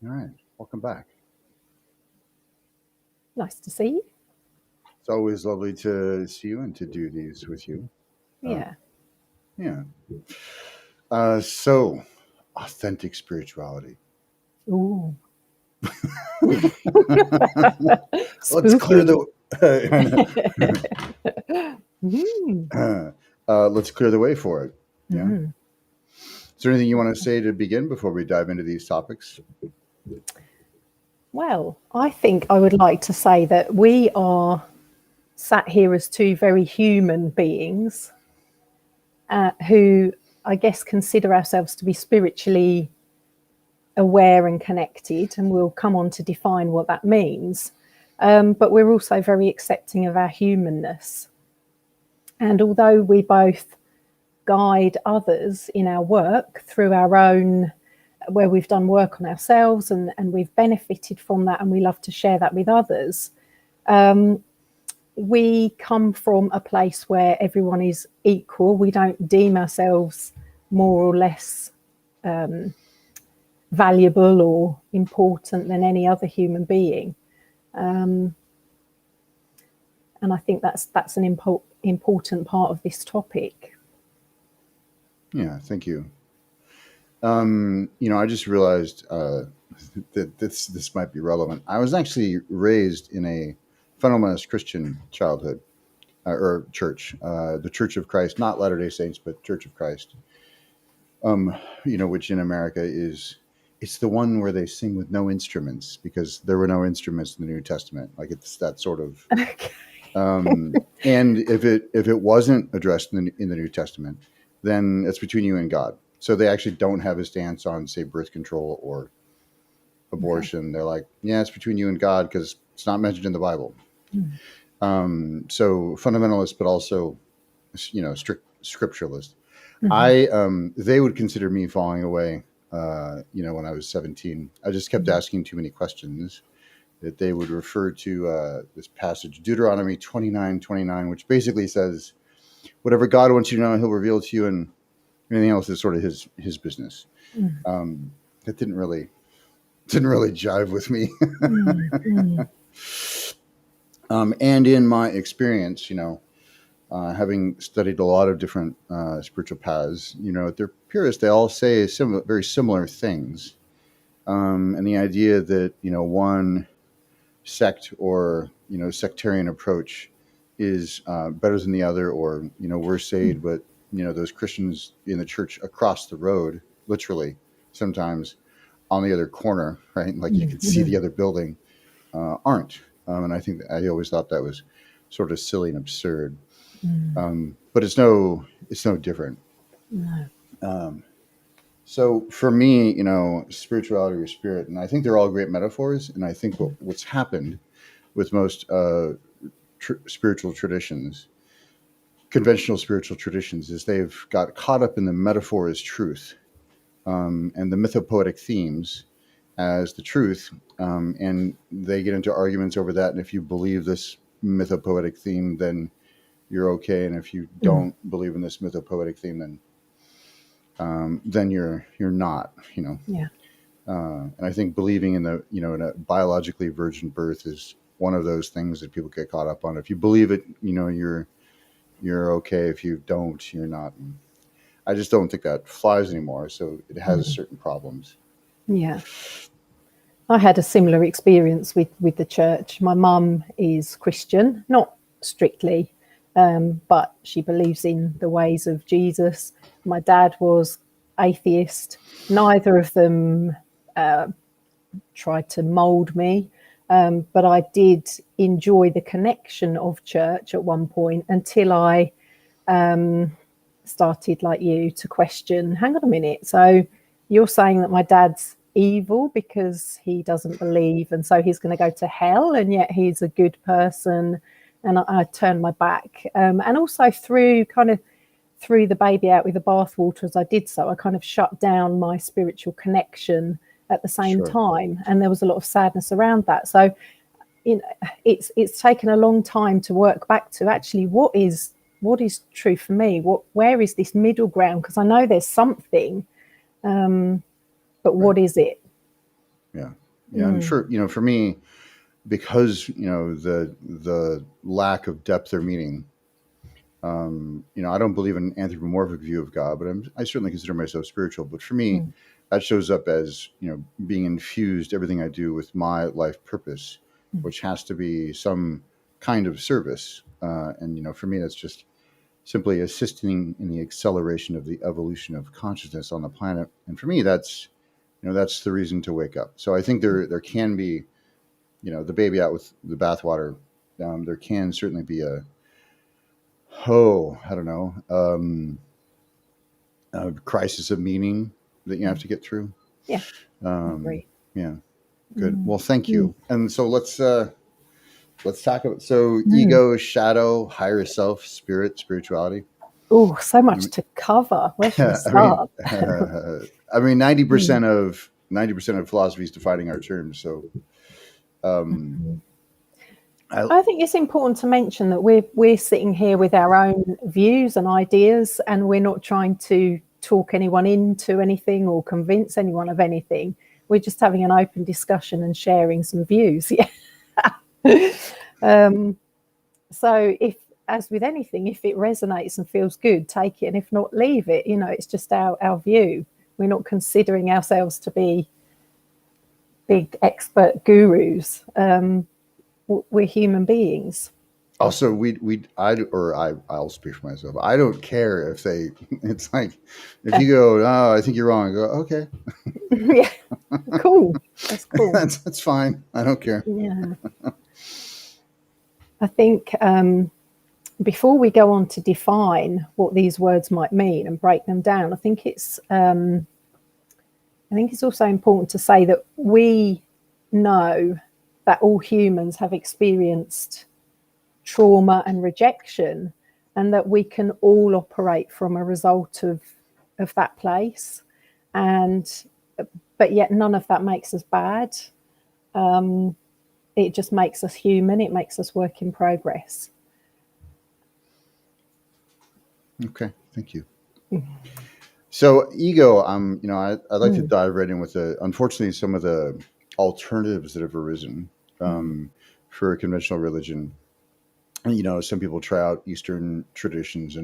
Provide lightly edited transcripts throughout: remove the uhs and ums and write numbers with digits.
All right. Welcome back. Nice to see you. It's always lovely to see you and to do these with you. Yeah. Yeah. So, authentic spirituality. Ooh. Let's clear the. Let's clear the way for it. Yeah. Mm. Is there anything you want to say to begin before we dive into these topics? Well, I think I would like to say that we are sat here as two very human beings who, I guess, consider ourselves to be spiritually aware and connected, and we'll come on to define what that means. But we're also very accepting of our humanness. And although we both guide others in our work through our own, where we've done work on ourselves and we've benefited from that, and we love to share that with others, we come from a place where everyone is equal. We don't deem ourselves more or less valuable or important than any other human being. And I think that's an important part of this topic. Yeah, thank you. I just realized that this might be relevant. I was actually raised in a fundamentalist Christian childhood or church, the Church of Christ, not Latter-day Saints, but Church of Christ. Which in America it's the one where they sing with no instruments because there were no instruments in the New Testament. Like it's that sort of. Okay. And if it wasn't addressed in the New Testament, then it's between you and God. So they actually don't have a stance on, say, birth control or abortion. Okay. They're like, yeah, it's between you and God because it's not mentioned in the Bible. So fundamentalist, but also, strict scripturalist. They would consider me falling away. When I was 17, I just kept asking too many questions. That they would refer to this passage, Deuteronomy 29:29, which basically says, whatever God wants you to know, he'll reveal to you, and anything else is sort of his business. That didn't really jive with me. And in my experience, having studied a lot of different spiritual paths, at their purest, they all say very similar things. And the idea that, one sect or, sectarian approach is better than the other, or, we're saved, but, those Christians in the church across the road, literally, sometimes on the other corner, right? Like you could see the other building, aren't. And I think I always thought that was sort of silly and absurd. But it's no different. No. So for me, spirituality or spirit, and I think they're all great metaphors. And I think what's happened with most spiritual traditions, conventional spiritual traditions, is they've got caught up in the metaphor as truth, and the mythopoetic themes as the truth. And they get into arguments over that. And if you believe this mythopoetic theme, then you're okay. And if you don't believe in this mythopoetic theme, then you're not, Yeah. And I think believing in in a biologically virgin birth is one of those things that people get caught up on. If you believe it, you're okay. If you don't, you're not. And I just don't think that flies anymore. So it has certain problems. Yeah. I had a similar experience with the church. My mum is Christian, not strictly, but she believes in the ways of Jesus. My dad was atheist. Neither of them tried to mold me, but I did enjoy the connection of church at one point until I started, like you, to question, hang on a minute, so you're saying that my dad's evil because he doesn't believe, and so he's going to go to hell, and yet he's a good person. And I turned my back, and also threw the baby out with the bathwater as I did so. I kind of shut down my spiritual connection at the same time, and there was a lot of sadness around that. So it's taken a long time to work back to actually what is true for me. Where is this middle ground? Because I know there's something, but what is it? Yeah. Yeah. And Mm, for me, because, the lack of depth or meaning, I don't believe in an anthropomorphic view of God, but I certainly consider myself spiritual. But for me, mm, that shows up as, being infused everything I do with my life purpose, mm. which has to be some kind of service. And, for me, that's just simply assisting in the acceleration of the evolution of consciousness on the planet. And for me, that's the reason to wake up. So I think there can be, the baby out with the bathwater. There can certainly be I don't know, a crisis of meaning that you have Mm. to get through. Yeah, I Um, agree. yeah, good. Mm, Well, thank mm, you. And so let's talk about mm. ego, shadow, higher self, spirit, spirituality. Oh, so I much mean, to cover. Where should we I mean, start? I mean, ninety Mm, percent of 90% of philosophy is defining our terms. So, um, mm. I, I think it's important to mention that we're sitting here with our own views and ideas, and we're not trying to talk anyone into anything or convince anyone of anything. We're just having an open discussion and sharing some views. Yeah. um, so if, as with anything, if it resonates and feels good, take it, and if not, leave it. It's just our view. We're not considering ourselves to be big expert gurus. We're human beings. Also, I'll speak for myself. I don't care if they. It's like if you go, oh, I think you're wrong. I go, okay, Yeah, cool. That's cool. that's fine. I don't care. Yeah. I think before we go on to define what these words might mean and break them down, I think it's also important to say that we know that all humans have experienced trauma and rejection, and that we can all operate from a result of that place, and but yet none of that makes us bad. It just makes us human. It makes us work in progress. Okay, thank you. So ego, I'd like to Mm, dive right in with unfortunately some of the alternatives that have arisen mm, for conventional religion. And, some people try out Eastern traditions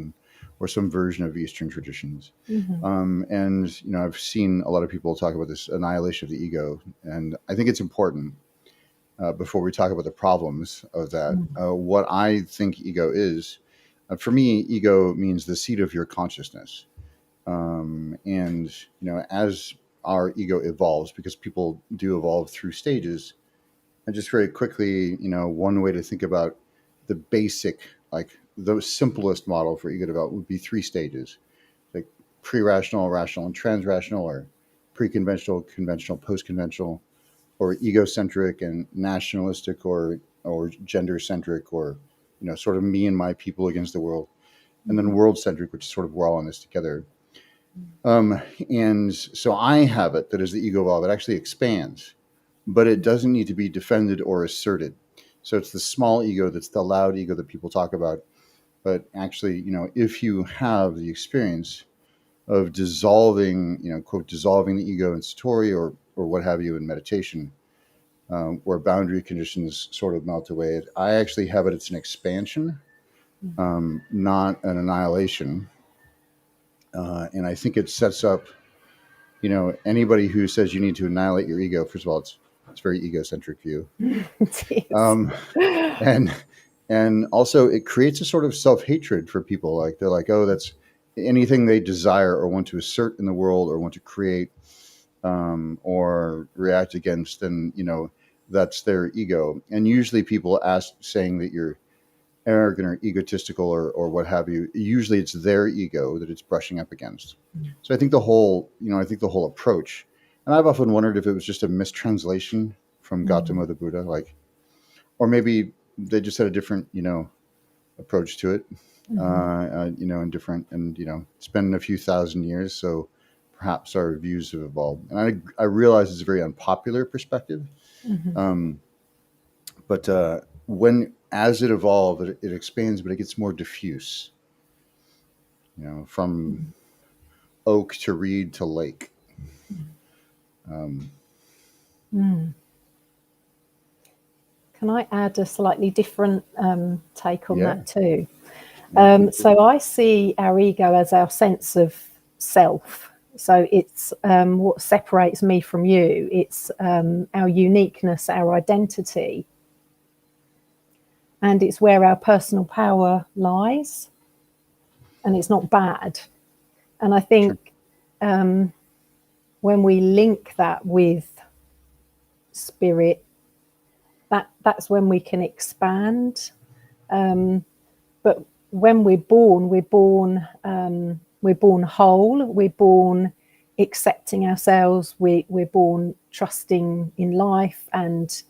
or some version of Eastern traditions. mhm, And I've seen a lot of people talk about this annihilation of the ego, and I think it's important. Before we talk about the problems of that, mm, what I think ego is, for me, ego means the seat of your consciousness. And as our ego evolves, because people do evolve through stages, and just very quickly, one way to think about the basic, like the simplest model for ego development would be three stages, like pre-rational, rational, and trans-rational, or pre-conventional, conventional, post-conventional, or egocentric and nationalistic, or gender-centric, or sort of me and my people against the world, and then mhm, world-centric, which is sort of we're all in this together. And so I have it that as the ego evolves, it actually expands, but it doesn't need to be defended or asserted. So it's the small ego that's the loud ego that people talk about. But actually, if you have the experience of dissolving, quote, dissolving the ego in Satori, or what have you in meditation, where boundary conditions sort of melt away, I actually have it. It's an expansion, not an annihilation. And I think it sets up, anybody who says you need to annihilate your ego. First of all, it's a very egocentric view. mm. It is. Um, and also it creates a sort of self-hatred for people. Like they're like, oh, that's anything they desire or want to assert in the world or want to create, or react against, then that's their ego. And usually people ask saying that you're arrogant or egotistical, or what have you. Usually it's their ego that it's brushing up against. So I think the whole approach, and I've often wondered if it was just a mistranslation from Mm, Gautama the Buddha, like, or maybe they just had a different, approach to it, mhm, and different, and it's been a few thousand years, so perhaps our views have evolved. And I realize it's a very unpopular perspective, mhm, um, but when as it evolved, it expands, but it gets more diffuse. From mhm, oak to reed to lake. mhm. Um, Can I add a slightly different take on Yeah. that too? Yeah, please do. So I see our ego as our sense of self. So it's what separates me from you. It's our uniqueness, our identity, and it's where our personal power lies. And it's not bad. And I Sure. think when we link that with spirit, that's when we can expand. But when we're born whole. We're born accepting ourselves. We're born trusting in life, and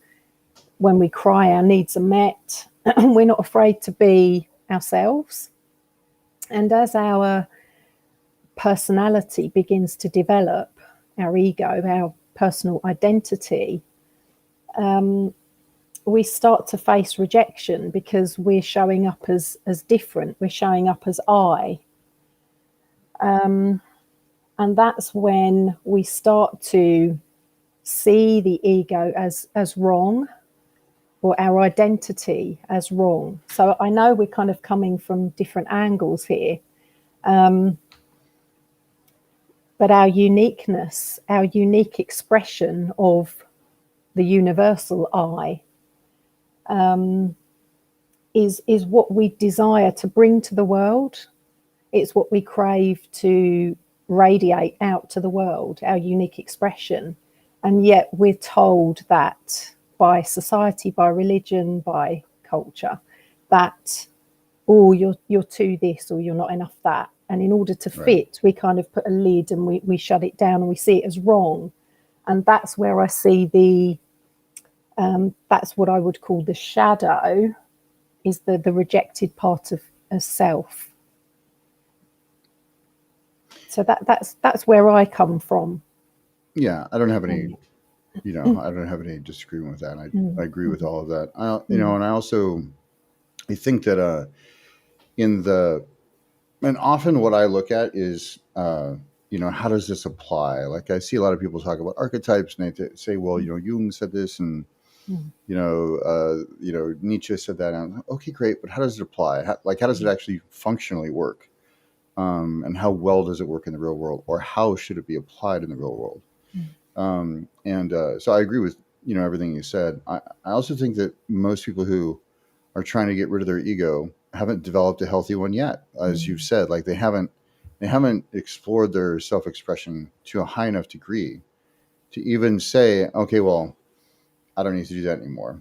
when we cry, our needs are met. We're not afraid to be ourselves. And as our personality begins to develop, our ego, our personal identity, we start to face rejection because we're showing up as different. We're showing up as I. And that's when we start to see the ego as wrong, or our identity as wrong. So I know we're kind of coming from different angles here, but our uniqueness, our unique expression of the universal I, is what we desire to bring to the world. It's what we crave to radiate out to the world, our unique expression. And yet we're told that by society, by religion, by culture, that, oh, you're too this, or you're not enough that. And in order to Right. fit, we kind of put a lid and we shut it down and we see it as wrong. And that's where I see that's what I would call the shadow, is the rejected part of self. So that's where I come from. Yeah, I don't have any, I don't have any disagreement with that. I agree with all of that. And I think that and often what I look at is, how does this apply? Like I see a lot of people talk about archetypes, and they say, well, Jung said this, and Nietzsche said that. And I'm like, okay, great, but how does it apply? How does it actually functionally work? And how well does it work in the real world, or how should it be applied in the real world? So I agree with everything you said. I also think that most people who are trying to get rid of their ego haven't developed a healthy one yet, as you've said. Like they haven't explored their self-expression to a high enough degree to even say, okay, well, I don't need to do that anymore.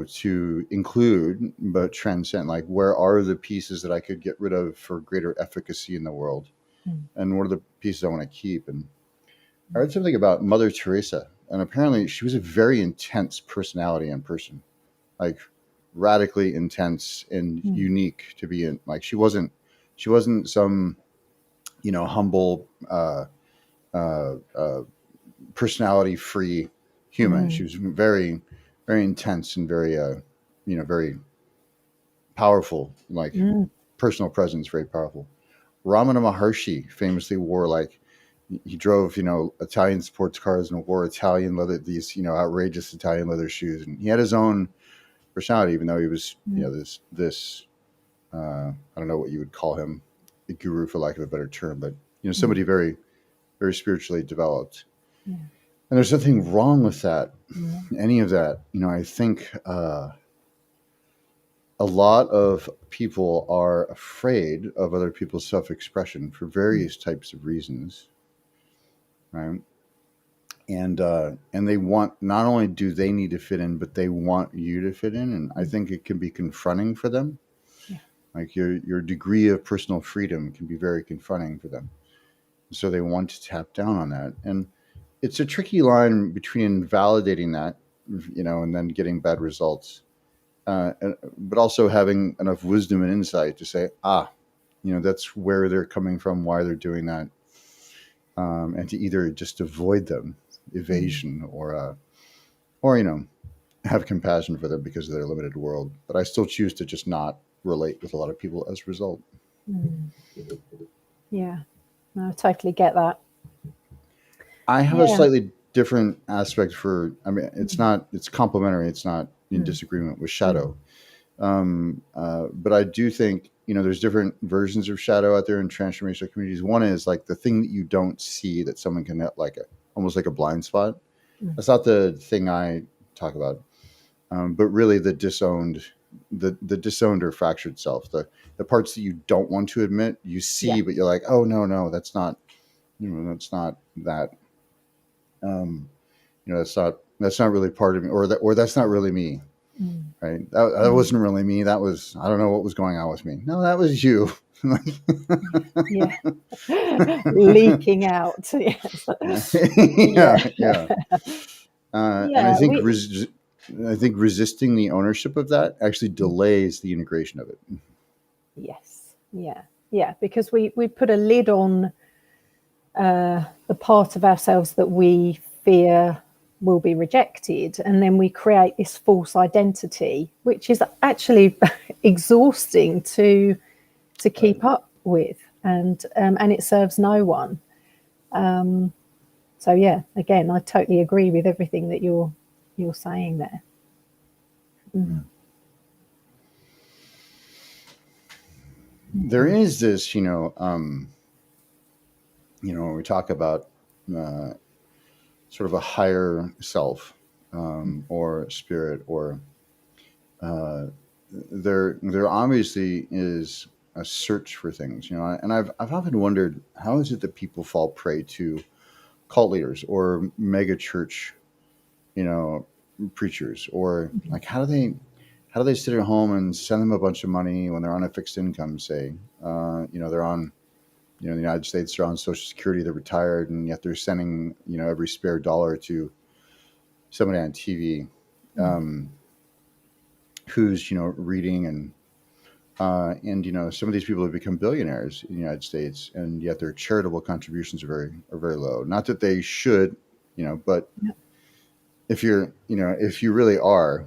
To include but transcend, like, where are the pieces that I could get rid of for greater efficacy in the world, and what are the pieces I want to keep? And I read something about Mother Teresa, and apparently she was a very intense personality in person, like radically intense and unique to be in. Like she wasn't some humble personality free human. She was very, very intense and very very powerful, like personal presence, very powerful. Ramana Maharshi famously wore, like, he drove Italian sports cars and wore Italian leather, these outrageous Italian leather shoes, and he had his own personality, even though he was this I don't know what you would call him, a guru for lack of a better term, but somebody very, very spiritually developed. And there's nothing wrong with that, any of that. I think a lot of people are afraid of other people's self-expression for various types of reasons, right? And they want, not only do they need to fit in, but they want you to fit in. And I think it can be confronting for them. Like your degree of personal freedom can be very confronting for them. So they want to tap down on that. And it's a tricky line between validating that, and then getting bad results. But also having enough wisdom and insight to say, that's where they're coming from, why they're doing that. And to either just avoid them, evasion, or have compassion for them because of their limited world. But I still choose to just not relate with a lot of people as a result. Yeah, no, I totally get that. I have a Yeah. slightly different aspect for. I mean, it's complementary. It's not in Mm. disagreement with shadow. But I do think, there's different versions of shadow out there in transformational communities. One is like the thing that you don't see that someone can like almost like a blind spot. Mm. That's not the thing I talk about. But really the disowned or fractured self, the parts that you don't want to admit, you Yeah. see, but you're like, oh no, that's not, that's not that, that's not really part of me, or that's not really me. Mm. Right. That Mm. wasn't really me. That was, I don't know what was going on with me. No, that was you. Yeah. Leaking out. Yes. Yeah. Yeah. Yeah. And Yeah. I think resisting the ownership of that actually delays the integration of it. Yes. Yeah. Yeah. Because we put a lid on the part of ourselves that we fear will be rejected, and then we create this false identity, which is actually exhausting to Right. keep up with, and it serves no one. So yeah, again, I totally agree with everything that you're saying there. Mm. There is this, when we talk about uh, sort of a higher self, or spirit, or there obviously is a search for things, and I've often wondered, how is it that people fall prey to cult leaders or mega church, you know, preachers, or like how do they sit at home and send them a bunch of money when they're on a fixed income, say, they're on, in the United States, they're on Social Security, they're retired, and yet they're sending, every spare dollar to somebody on TV, um, who's, reading, and some of these people have become billionaires in the United States, and yet their charitable contributions are very low. Not that they should, but if you really are,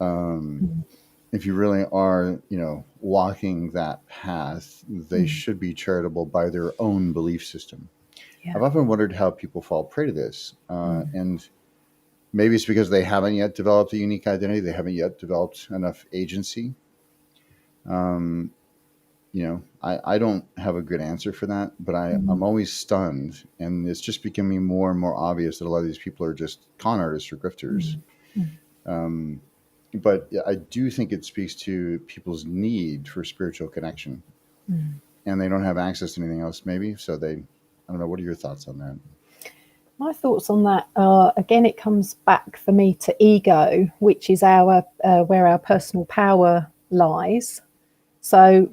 um, Mm. if you really are, walking that path, they Mm. should be charitable by their own belief system. Yeah. I've often wondered how people fall prey to this, Mm. and maybe it's because they haven't yet developed a unique identity. They haven't yet developed enough agency. Um, I don't have a good answer for that, but I'm Mm. always stunned, and it's just becoming more and more obvious that a lot of these people are just con artists or grifters. Mm. Mm. Um, but yeah, I do think it speaks to people's need for spiritual connection, Mm. and they don't have access to anything else, maybe. So I don't know. What are your thoughts on that? My thoughts on that are, again, it comes back for me to ego, which is our where our personal power lies. So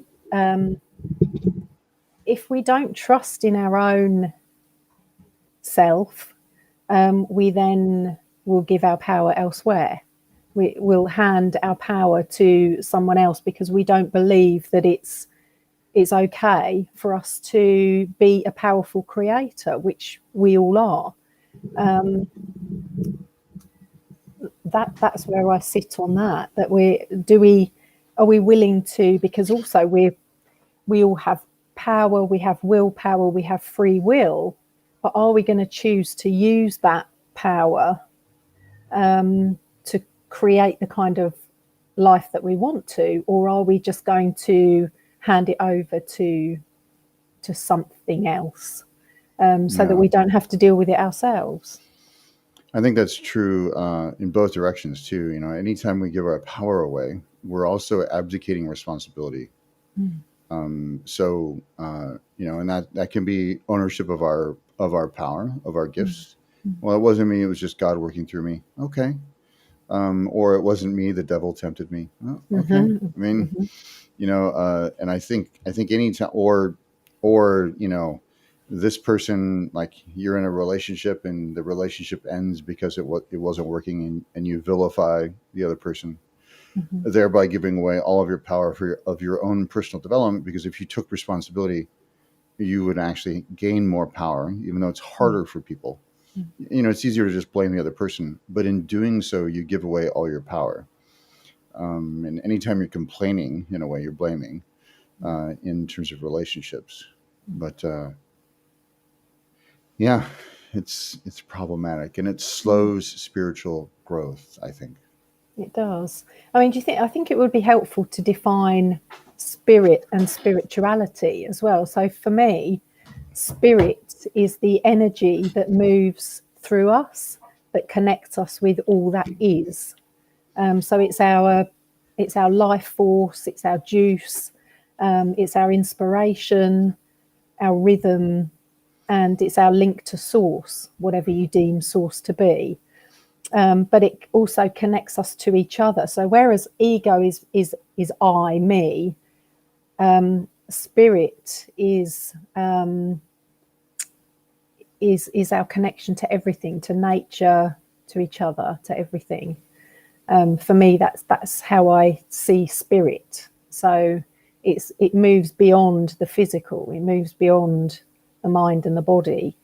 if we don't trust in our own self, we then will give our power elsewhere. We will hand our power to someone else because we don't believe that it's okay for us to be a powerful creator, which we all are. That's where I sit on that. That are we willing to, because also we all have power, we have willpower, we have free will, but are we going to choose to use that power to create the kind of life that we want to, or are we just going to hand it over to something else, so that Yeah, we don't have to deal with it ourselves? I think that's true in both directions too. Anytime we give our power away, we're also abdicating responsibility. Mm. And that can be ownership of our power, of our Mm. gifts. Well, it wasn't me; it was just God working through me. Okay. Or it wasn't me; the devil tempted me. Oh, okay. Mm-hmm. I mean, Mm-hmm. and I think any time, or this person, like, you're in a relationship and the relationship ends because it wasn't working, and you vilify the other person, Mm-hmm. thereby giving away all of your power of your own personal development. Because if you took responsibility, you would actually gain more power, even though it's harder for people. It's easier to just blame the other person, but in doing so, you give away all your power. And anytime you're complaining, in a way, you're blaming, in terms of relationships. But Yeah, it's problematic, and it slows spiritual growth, I think. It does. I mean, do you think? I think it would be helpful to define spirit and spirituality as well. So for me, spirit is the energy that moves through us, that connects us with all that is. So it's our life force, it's our juice, it's our inspiration, our rhythm, and it's our link to source, whatever you deem source to be. But it also connects us to each other. So whereas ego is I, me, spirit is our connection to everything, to nature, to each other, to everything. For me, that's how I see spirit. So it moves beyond the physical. It moves beyond the mind and the body,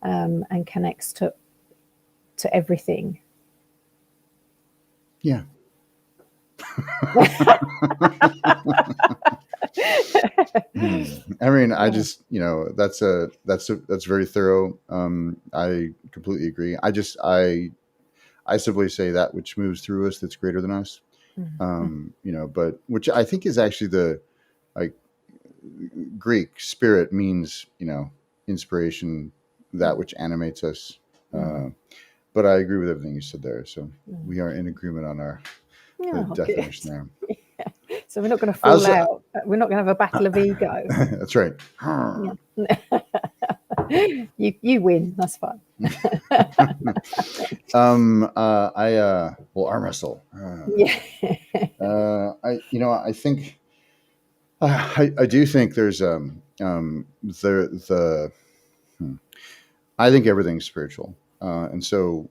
and connects to everything. Yeah. I mean, I just, that's very thorough. I completely agree. I simply say that which moves through us that's greater than us. But which I think is actually the, like, Greek spirit means, inspiration, that which animates us. But I agree with everything you said there. So we are in agreement on our definition there. So we're not going to fall out. We're not going to have a battle of ego. That's right. You win. That's fine. We'll arm wrestle. Yeah. I think I do think there's I think everything's spiritual, and so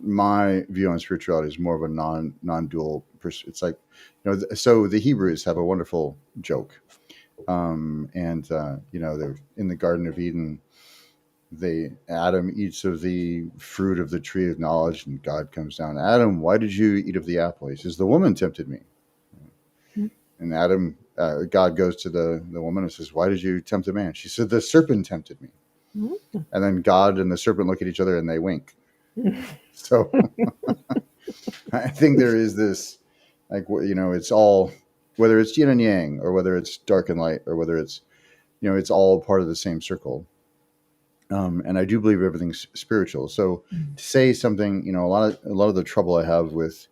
my view on spirituality is more of a non-dual. It's like, so the Hebrews have a wonderful joke, and they're in the Garden of Eden. Adam eats of the fruit of the tree of knowledge, and God comes down. Adam, why did you eat of the apple? He says, the woman tempted me. And God goes to the woman and says, why did you tempt the man? She said, the serpent tempted me. And then God and the serpent look at each other and they wink. So I think there is this, like, it's all, whether it's yin and yang, or whether it's dark and light, or whether it's, it's all part of the same circle. And I do believe everything's spiritual. So to say something, a lot of the trouble I have with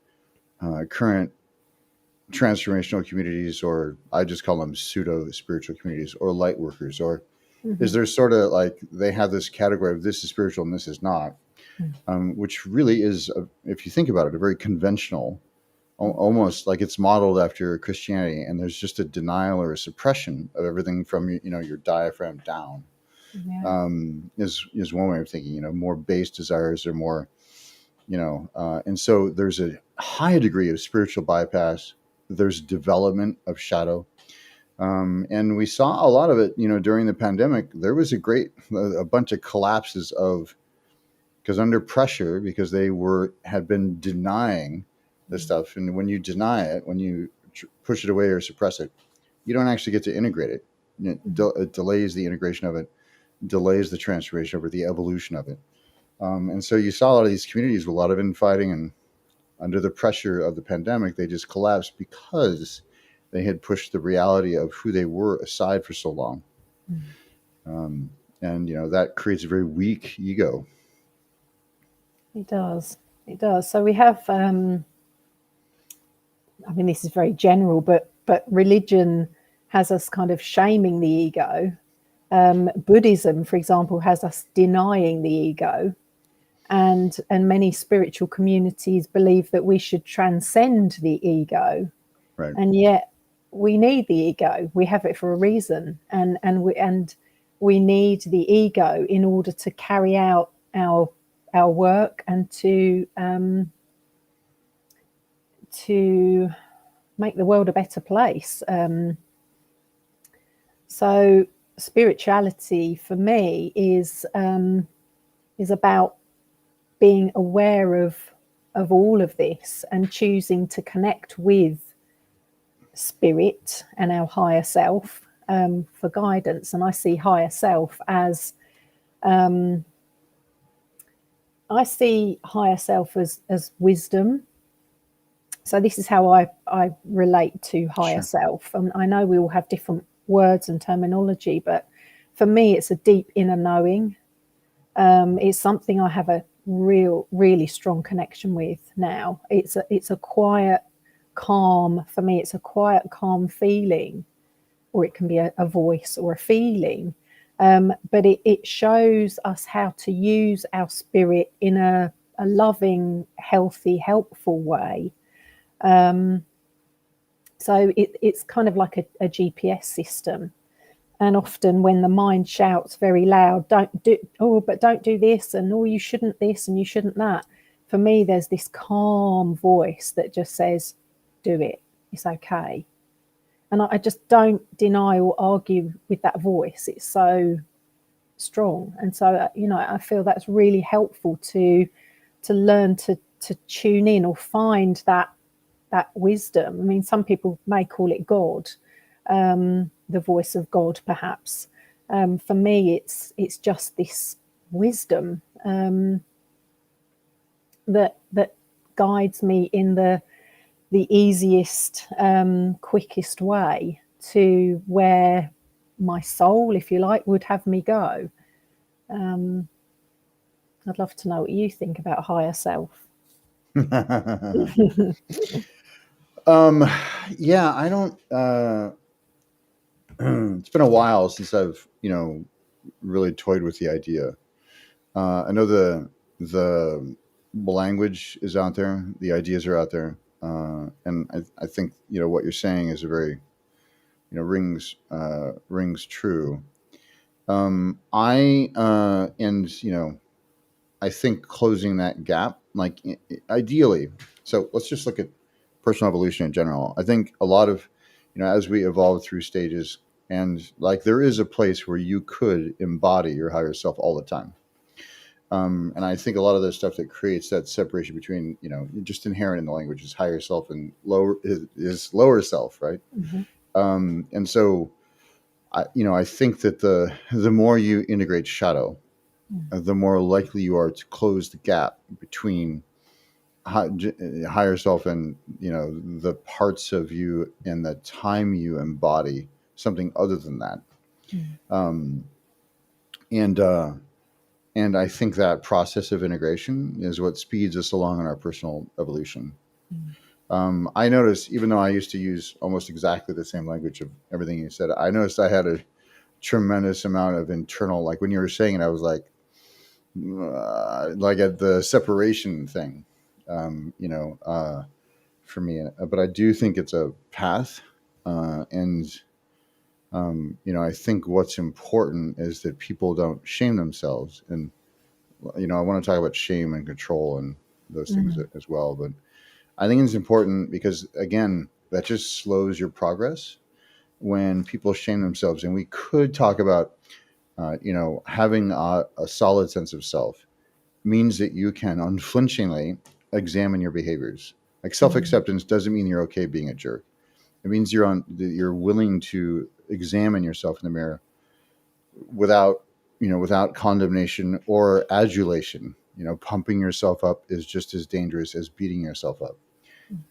current transformational communities, or I just call them pseudo-spiritual communities, or light workers, or is there sort of like, they have this category of this is spiritual and this is not, which really is, if you think about it, a very conventional, almost like it's modeled after Christianity, and there's just a denial or a suppression of everything from your diaphragm down. Is one way of thinking. More base desires, or more, and so there's a high degree of spiritual bypass. There's development of shadow, and we saw a lot of it. During the pandemic, there was a bunch of collapses because under pressure, because they had been denying this stuff, and when you deny it, when you push it away or suppress it, you don't actually get to integrate it. It delays the integration of it, delays the transformation over the evolution of it. And so you saw a lot of these communities with a lot of infighting, and under the pressure of the pandemic, they just collapsed because they had pushed the reality of who they were aside for so long. And, that creates a very weak ego. It does. So we have, this is very general, but religion has us kind of shaming the ego. Buddhism, for example, has us denying the ego, and many spiritual communities believe that we should transcend the ego, right? And yet we need the ego. We have it for a reason, and we need the ego in order to carry out our work and to make the world a better place. So spirituality for me is about being aware of all of this and choosing to connect with spirit and our higher self for guidance. And I see higher self as I see higher self as wisdom. So this is how I relate to higher Sure. self. And I know we all have different words and terminology, but for me, it's a deep inner knowing. It's something I have a really strong connection with now. It's a quiet, calm, for me, it's a quiet, calm feeling, or it can be a voice or a feeling. But it shows us how to use our spirit in a loving, healthy, helpful way. So it's kind of like a GPS system. And often when the mind shouts very loud, don't do, oh, but don't do this, and oh, you shouldn't this, and you shouldn't that. For me, there's this calm voice that just says, do it, it's okay. And I just don't deny or argue with that voice. It's so strong. And so, I feel that's really helpful to learn to tune in or find that wisdom. I mean, some people may call it God, the voice of God, perhaps. For me, it's just this wisdom that guides me in the easiest, quickest way to where my soul, if you like, would have me go. I'd love to know what you think about higher self. Yeah, I don't. It's been a while since I've really toyed with the idea. I know the language is out there, the ideas are out there, and I think what you're saying is a very rings true. I think closing that gap, like ideally. So let's just look at personal evolution in general. I think a lot of, as we evolve through stages, and like there is a place where you could embody your higher self all the time. And I think a lot of the stuff that creates that separation between, just inherent in the language is higher self and lower is lower self, right? Mm-hmm. And so, I think that the more you integrate shadow, the more likely you are to close the gap between higher self and the parts of you and the time you embody something other than that. Mm-hmm. Um, and and I think that process of integration is what speeds us along in our personal evolution. I noticed, even though I used to use almost exactly the same language of everything you said, I noticed I had a tremendous amount of internal, like when you were saying it, I was like at the separation thing, for me. But I do think it's a path, and I think what's important is that people don't shame themselves, and I want to talk about shame and control and those things Mm-hmm. as well. But I think it's important because again, that just slows your progress when people shame themselves. And we could talk about, having a solid sense of self means that you can unflinchingly examine your behaviors. Like self acceptance doesn't mean you're okay being a jerk. It means you're willing to examine yourself in the mirror without without condemnation or adulation. Pumping yourself up is just as dangerous as beating yourself up.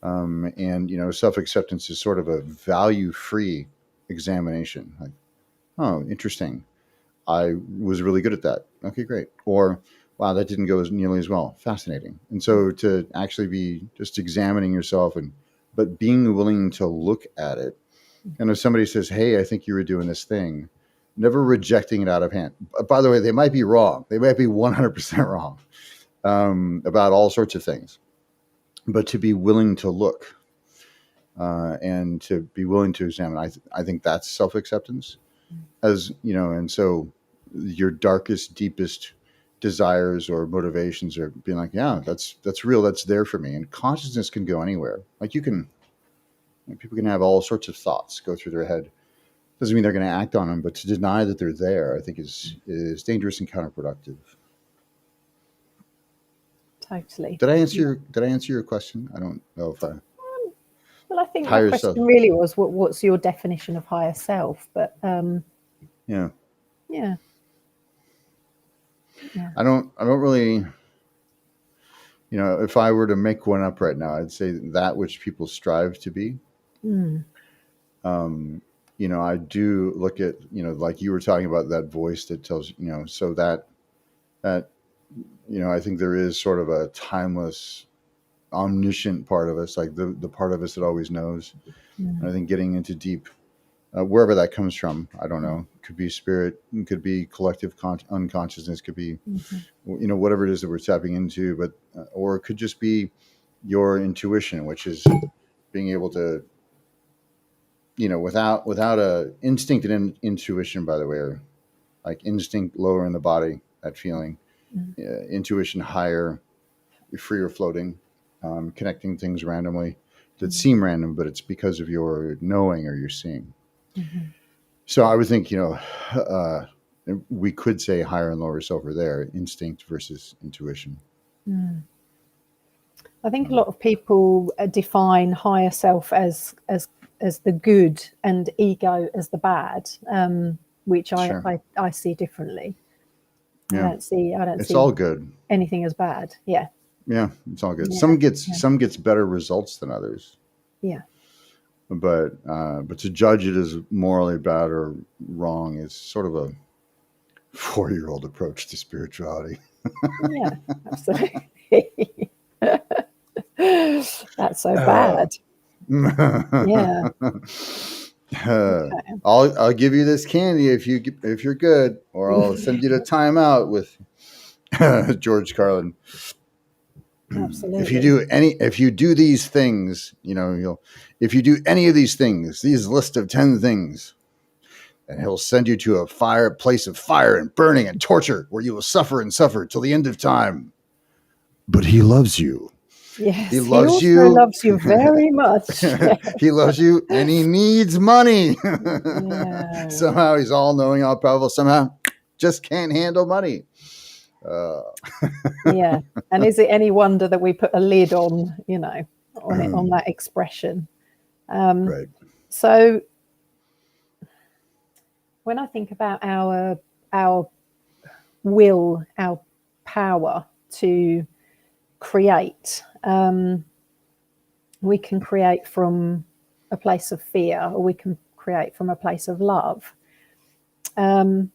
And self acceptance is sort of a value free examination. Like, oh, interesting. I was really good at that. Okay, great. Or, wow, that didn't go as nearly as well. Fascinating. And so to actually be just examining yourself but being willing to look at it. And if somebody says, hey, I think you were doing this thing, never rejecting it out of hand. By the way, they might be wrong. They might be 100% wrong about all sorts of things. But to be willing to look and to be willing to examine, I think that's self-acceptance. And so your darkest, deepest desires or motivations are being like, yeah, that's real. That's there for me. And consciousness can go anywhere. Like people can have all sorts of thoughts go through their head. Doesn't mean they're going to act on them, but to deny that they're there, I think is dangerous and counterproductive. Totally. Did I answer your question? I don't know if I Well, I think my higher self. question really was, what's your definition of higher self? But Yeah. yeah, Yeah. I don't really, if I were to make one up right now, I'd say that which people strive to be. Mm. I do look at, like you were talking about that voice that tells, so that, I think there is sort of a timeless, omniscient part of us, like the part of us that always knows. And I Mm. think getting into deep, wherever that comes from, I don't know, could be spirit, could be collective unconsciousness, could be, Mhm. whatever it is that we're tapping into, but, or it could just be your intuition, which is being able to, without a instinct and intuition, by the way, or like instinct lower in the body, that feeling, Mm. intuition higher, freer floating, connecting things randomly that Mm. seem random, but it's because of your knowing or your seeing. Mhm. So I would think, uh, we could say higher and lower self are there, instinct versus intuition. Mm. I think a lot of people define higher self as the good and ego as the bad, which Sure. I see differently. Yeah. I don't It's see all good. anything as bad. Yeah, Yeah. It's all good. yeah, yeah, Some gets better results than others, yeah, but to judge it as morally bad or wrong is sort of a 4-year-old approach to spirituality. yeah. Absolutely. That's so Uh, bad. Yeah. Okay. I'll give you this candy if you're good, or I'll send you to timeout with George Carlin. Absolutely. If you do these things, if you do any of these things, these list of 10 things, and he'll send you to a place of fire and burning and torture where you will suffer and suffer till the end of time. But he loves you. He Yes, he loves also you. loves you very much. He loves you, and he needs money. Yeah. Somehow he's all knowing, all powerful. Somehow just can't handle money. Uh, Yeah. And is it any wonder that we put a lid on, on it, on that expression? right. So when I think about our will, our power to create, we can create from a place of fear, or we can create from a place of love. And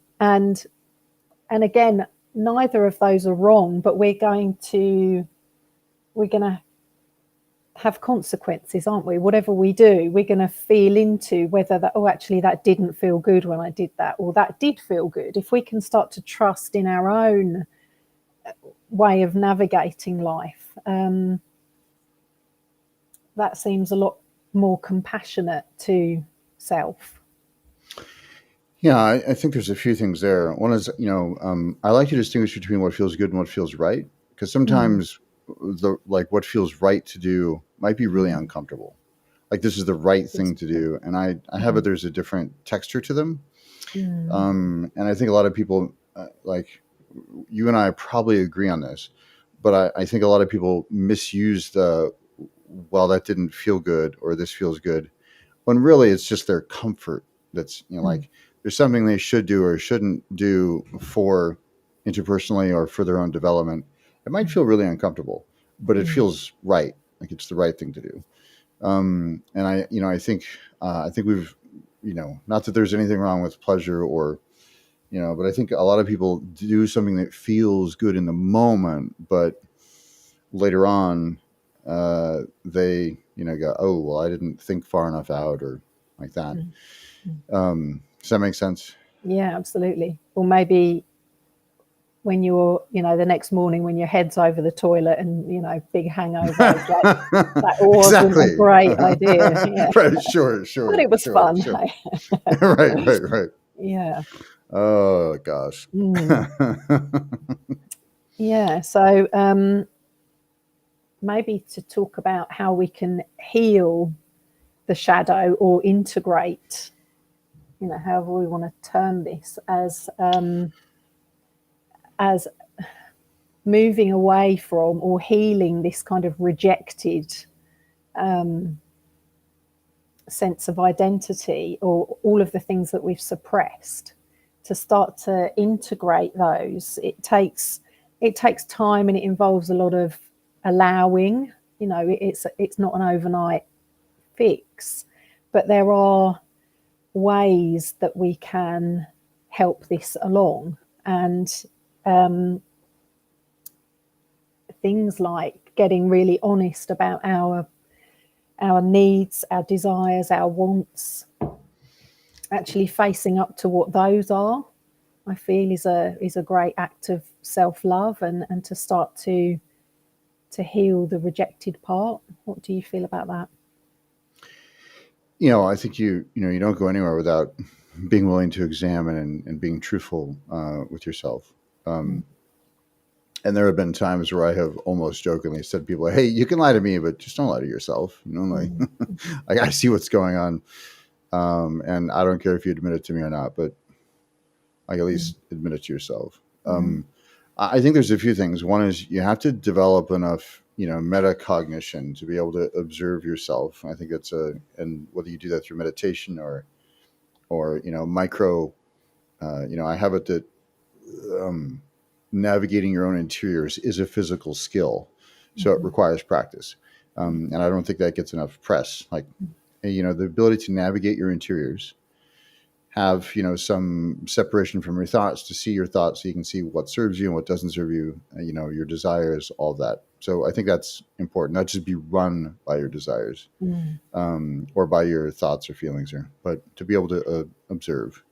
again, neither of those are wrong, but we're going to have consequences, aren't we? Whatever we do, we're going to feel into whether that, oh, actually, that didn't feel good when I did that, or that did feel good. If we can start to trust in our own way of navigating life, that seems a lot more compassionate to self. Yeah, I think there's a few things there. One is, I like to distinguish between what feels good and what feels right, because Mm, sometimes what feels right to do might be really mm, uncomfortable. Like this is the right thing to exactly. do, and I have it. Mm, There's a different texture to them, mm, and I think a lot of people, like you and I, probably agree on this, but I think a lot of people misuse the, well, that didn't feel good or this feels good, when really it's just their comfort. That's, mm, like there's something they should do or shouldn't do for interpersonally or for their own development. It might mm, feel really uncomfortable, but it mm, feels right. Like it's the right thing to do. And I think we've, not that there's anything wrong with pleasure or, but I think a lot of people do something that feels good in the moment, but later on, they, go, oh, well, I didn't think far enough out or like that. mm, mm. Does that make sense? Yeah, absolutely. Or maybe when you're, the next morning when your head's over the toilet and, big hangover, it's like, that wasn't a Exactly. great idea. Yeah. Right. Sure. But Sure. it was Sure. fun. Sure. Hey? Right. Right. Right. Yeah. Oh gosh. Mm. Yeah. So maybe to talk about how we can heal the shadow or integrate, however we want to term this, as moving away from or healing this kind of rejected sense of identity, or all of the things that we've suppressed. to start to integrate those, it takes time, and it involves a lot of allowing. It's not an overnight fix, but there are ways that we can help this along, and things like getting really honest about our needs, our desires, our wants, actually facing up to what those are, I feel is a great act of self-love, and to start to heal the rejected part. What do you feel about that? I think you don't go anywhere without being willing to examine and being truthful with yourself. And there have been times where I have almost jokingly said to people, "Hey, you can lie to me, but just don't lie to yourself." Like I see what's going on, and I don't care if you admit it to me or not, but at least admit it to yourself. I think there's a few things. One is you have to develop enough, metacognition to be able to observe yourself. I think and whether you do that through meditation or micro, I have it that navigating your own interiors is a physical skill, so it requires practice. And I don't think that gets enough press. Like, the ability to navigate your interiors, have some separation from your thoughts, to see your thoughts so you can see what serves you and what doesn't serve you, your desires, all that. So I think that's important, not just be run by your desires or by your thoughts or feelings, but to be able to observe.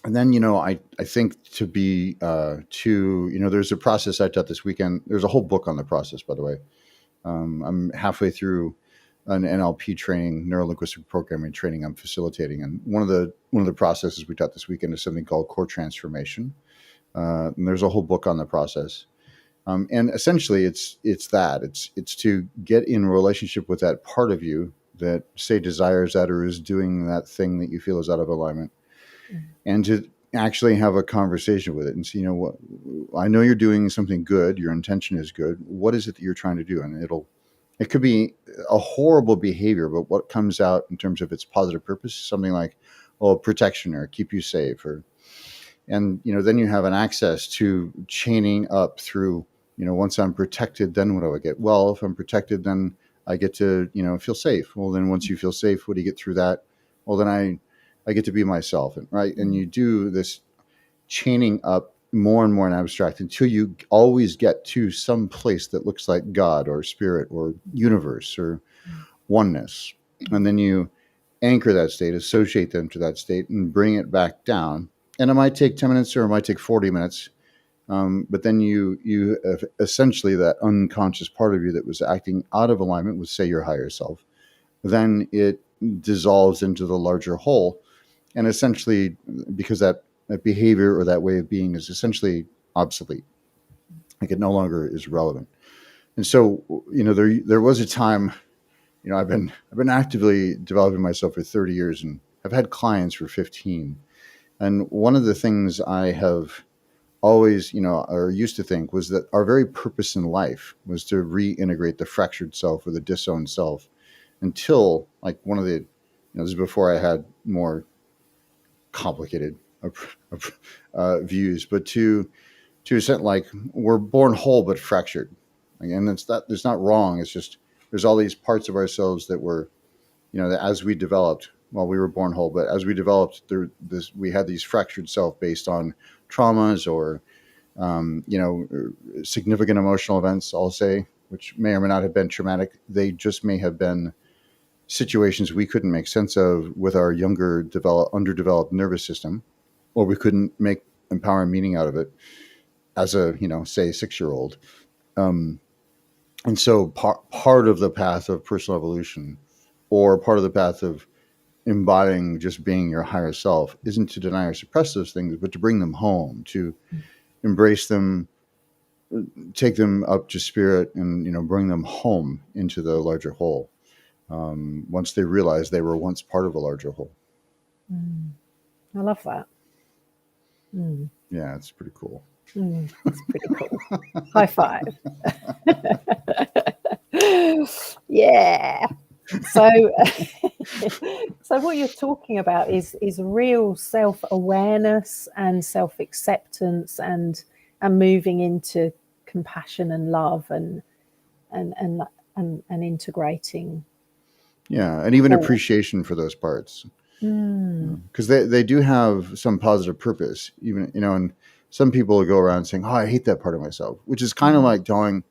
And then, I think to be there's a process I taught this weekend. There's a whole book on the process, by the way. I'm halfway through an NLP training, neuro-linguistic programming training I'm facilitating. And one of the processes we taught this weekend is something called core transformation. And there's a whole book on the process. And essentially it's to get in relationship with that part of you that, say, desires that or is doing that thing that you feel is out of alignment, and to actually have a conversation with it and see, what, I know you're doing something good. Your intention is good. What is it that you're trying to do? And it could be a horrible behavior, but what comes out in terms of its positive purpose, something like, protection or keep you safe, and then you have an access to chaining up through, once I'm protected, then what do I get? Well, if I'm protected, then I get to, feel safe. Well, then once you feel safe, what do you get through that? Well, then I get to be myself, right? And you do this chaining up more and more in abstract until you always get to some place that looks like God or spirit or universe or oneness. And then you anchor that state, associate them to that state, and bring it back down. And it might take 10 minutes or it might take 40 minutes. But then you have essentially that unconscious part of you that was acting out of alignment with, say, your higher self. Then it dissolves into the larger whole. And essentially, because that behavior or that way of being is essentially obsolete, like it no longer is relevant. And so, there was a time, I've been actively developing myself for 30 years and have had clients for 15. And one of the things I have always, or used to think, was that our very purpose in life was to reintegrate the fractured self or the disowned self, until, like, one of the, this is before I had more complicated views, but to assent, like, we're born whole but fractured. And it's not wrong. It's just there's all these parts of ourselves that were, that as we developed, we were born whole, but as we developed, we had these fractured self based on traumas or significant emotional events, I'll say, which may or may not have been traumatic. They just may have been situations we couldn't make sense of with our younger, underdeveloped nervous system, or we couldn't make empowering meaning out of it as a, say, 6-year-old. And so part of the path of personal evolution, or part of the path of embodying just being your higher self, isn't to deny or suppress those things, but to bring them home, to embrace them, take them up to spirit, and, bring them home into the larger whole. Once they realize they were once part of a larger whole. I love that. Yeah, it's pretty cool. It's pretty cool. High five. Yeah. So So what you're talking about is real self-awareness and self-acceptance and moving into compassion and love and integrating. Yeah, and even all. appreciation for those parts, Mm, because they do have some positive purpose. Even, and some people will go around saying, "Oh, I hate that part of myself," which is kind of like telling,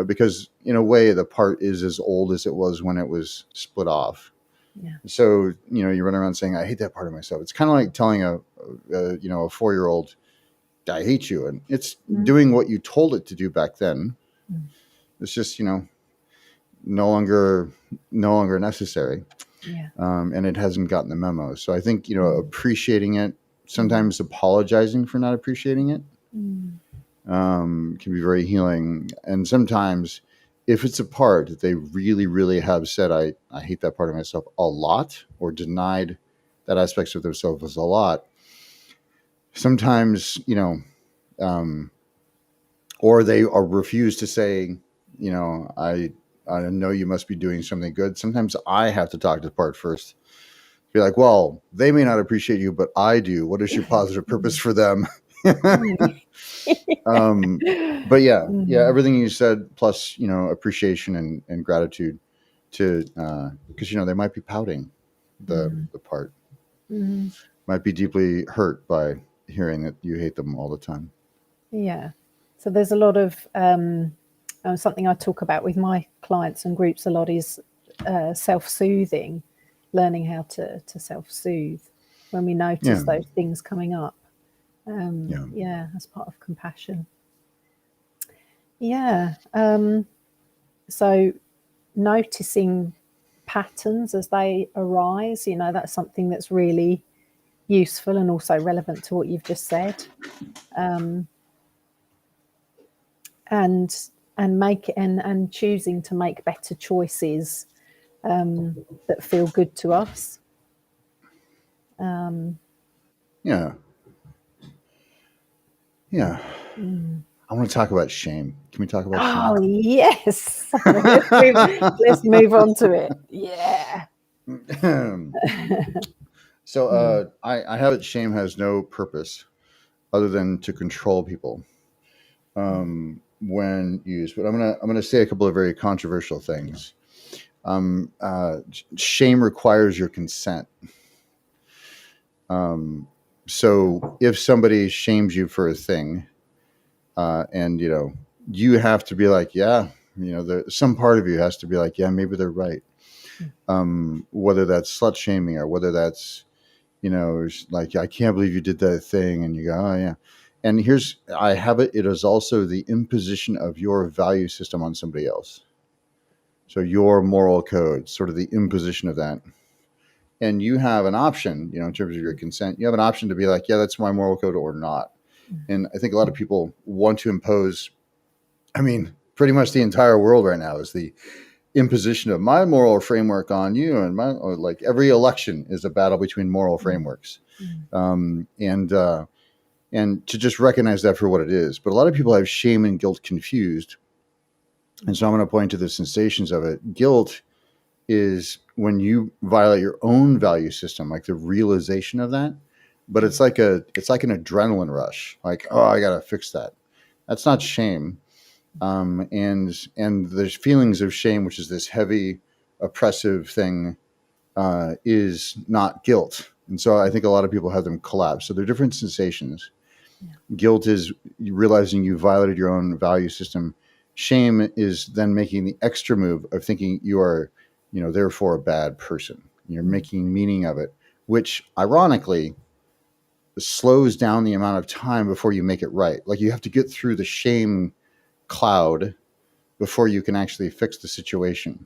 because in a way the part is as old as it was when it was split off. yeah. So you run around saying, "I hate that part of myself." It's kind of like telling a 4-year-old, "I hate you," and it's doing what you told it to do back then. Mm. It's just no longer necessary. Yeah. And it hasn't gotten the memo. So I think appreciating it, sometimes apologizing for not appreciating it, can be very healing. And sometimes, if it's a part that they really, really have said, I hate that part of myself a lot, or denied that aspects of themselves a lot, sometimes, or they are refused to say, I know you must be doing something good. Sometimes I have to talk to the part first. Be like, well, they may not appreciate you, but I do. What is your positive purpose for them? But yeah, everything you said, plus appreciation and gratitude to, because they might be pouting, the part might be deeply hurt by hearing that you hate them all the time. Yeah. So there's a lot of something I talk about with my clients and groups a lot is self-soothing, learning how to self-soothe when we notice those things coming up. As part of compassion. Yeah. So noticing patterns as they arise, that's something that's really useful and also relevant to what you've just said. And choosing to make better choices that feel good to us. Yeah. I want to talk about shame. Can we talk about shame? Oh, yes. Let's move on to it. Yeah. So I have it. Shame has no purpose other than to control people when used. But I'm gonna say a couple of very controversial things. Shame requires your consent. So if somebody shames you for a thing, and you have to be like, yeah, some part of you has to be like, yeah, maybe they're right. Whether that's slut shaming or whether that's like, I can't believe you did that thing, and you go, oh yeah. And I have it. It is also the imposition of your value system on somebody else. So your moral code, sort of the imposition of that. And you have an option, in terms of your consent, you have an option to be like, yeah, that's my moral code or not. And I think a lot of people want to impose, pretty much the entire world right now is the imposition of my moral framework on you, and like every election is a battle between moral frameworks. And to just recognize that for what it is. But a lot of people have shame and guilt confused. And so I'm going to point to the sensations of it. Guilt is when you violate your own value system, like the realization of that. But it's like an adrenaline rush. Like, oh, I got to fix that. That's not shame. And there's feelings of shame, which is this heavy, oppressive thing, is not guilt. And so I think a lot of people have them collapse. So they're different sensations. Guilt is realizing you violated your own value system. Shame is then making the extra move of thinking you are, therefore a bad person. You're making meaning of it, which ironically slows down the amount of time before you make it right. Like, you have to get through the shame cloud before you can actually fix the situation.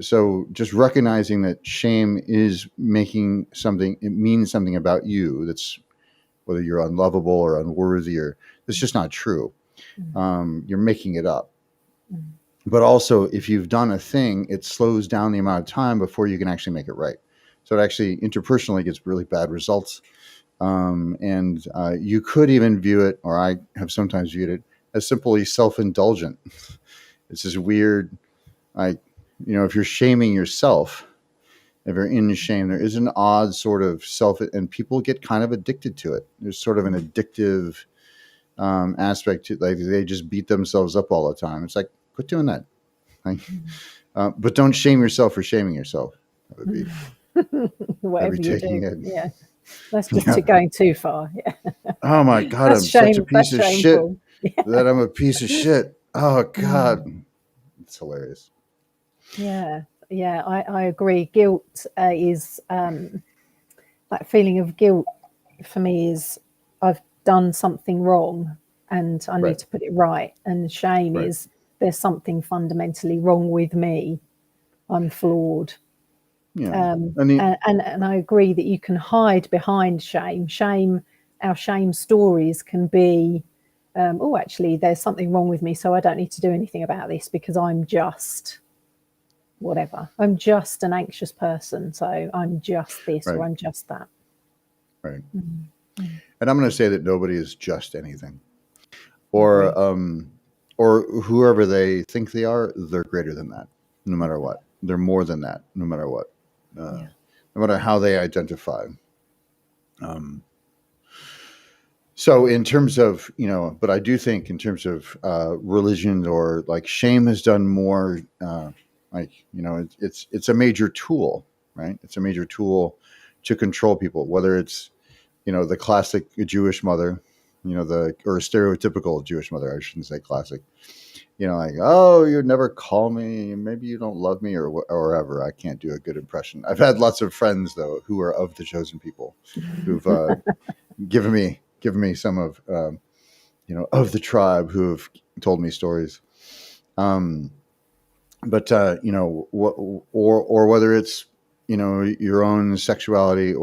So just recognizing that shame is making something, it means something about you that's, whether you're unlovable or unworthy, or it's just not true. You're making it up. But also, if you've done a thing, it slows down the amount of time before you can actually make it right. So it actually interpersonally gets really bad results. And you could even view it, or I have sometimes viewed it, as simply self-indulgent. It's this weird, like, if you're shaming yourself, if you're in shame, there is an odd sort of and people get kind of addicted to it. There's sort of an addictive aspect to, like, they just beat themselves up all the time. It's like, quit doing that. Like, but don't shame yourself for shaming yourself. That would be, Whatever you taking do, it. yeah, that's just going too far. Yeah, Oh my God, that's I'm such a piece That's of shit shameful. that I'm a piece of shit. Oh God, it's hilarious. Yeah, yeah, I agree. Guilt is that feeling of guilt for me is I've done something wrong and I need Right, to put it right. And shame right. is there's something fundamentally wrong with me. I'm flawed. Yeah, and And I agree that you can hide behind shame. Our shame stories can be, oh, actually, there's something wrong with me, so I don't need to do anything about this because I'm just whatever. I'm just an anxious person, so I'm just this or right, I'm just that. right. And I'm going to say that nobody is just anything, Agree. or whoever they think they are, they're greater than that, no matter what. They're more than that, no matter what, Yeah. no matter how they identify. Um, so in terms of, but I do think in terms of religion, or like shame has done more, it's a major tool, right? It's a major tool to control people, whether it's, the classic Jewish mother, or stereotypical Jewish mother. I shouldn't say classic. Like, oh, you'd never call me. Maybe you don't love me, or whatever. I can't do a good impression. I've had lots of friends though who are of the chosen people, who've given me some of the tribe, who have told me stories. Um, but or whether it's your own sexuality,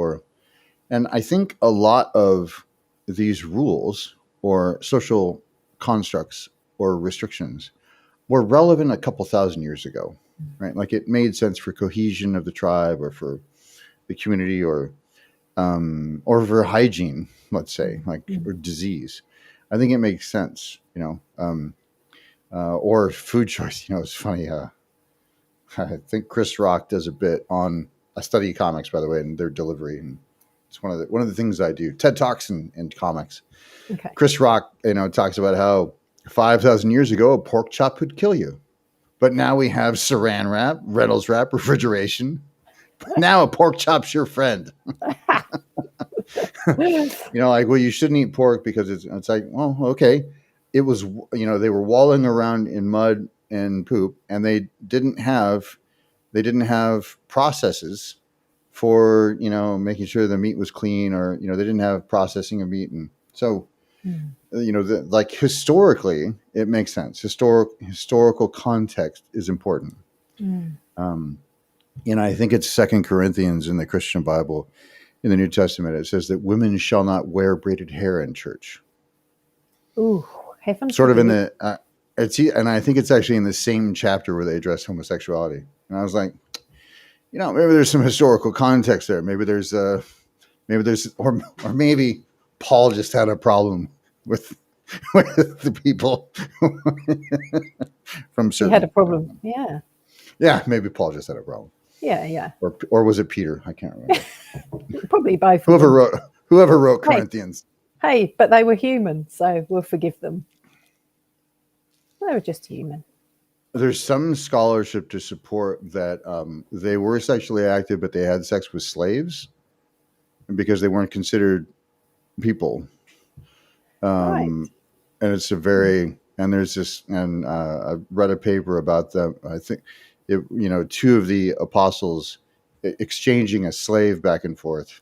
and I think a lot of these rules or social constructs or restrictions were relevant a couple thousand years ago, right? Like, it made sense for cohesion of the tribe, or for the community, or for hygiene, let's say, like, or disease. I think it makes sense, or food choice. It's funny. I think Chris Rock does a bit on, I study comics, by the way, and their delivery, and it's one of the things I do. TED Talks and comics. Okay. Chris Rock, talks about how 5,000 years ago a pork chop would kill you, but now we have Saran wrap, Reynolds wrap, refrigeration. Now a pork chop's your friend. Like, well, you shouldn't eat pork because it's like, well, okay. It was, they were walling around in mud and poop, and they didn't have processes for, making sure the meat was clean, or, they didn't have processing of meat. And so, like, historically, it makes sense. Historical context is important. And I think it's 2 Corinthians in the Christian Bible, in the New Testament, it says that women shall not wear braided hair in church. Ooh, heaven Sort of in forbid. the, and I think it's actually in the same chapter where they address homosexuality. And I was like, maybe there's some historical context there. Maybe there's, or maybe Paul just had a problem with the people from You had a certain. problem. Yeah. Yeah, maybe Paul just had a problem. Yeah, yeah. Or was it Peter? I can't remember. Probably both. Whoever wrote Corinthians. Hey, but they were human, so we'll forgive them. They were just human. There's some scholarship to support that they were sexually active, but they had sex with slaves because they weren't considered people. Right. And it's and there's this, and I read a paper about them. I think, two of the apostles exchanging a slave back and forth,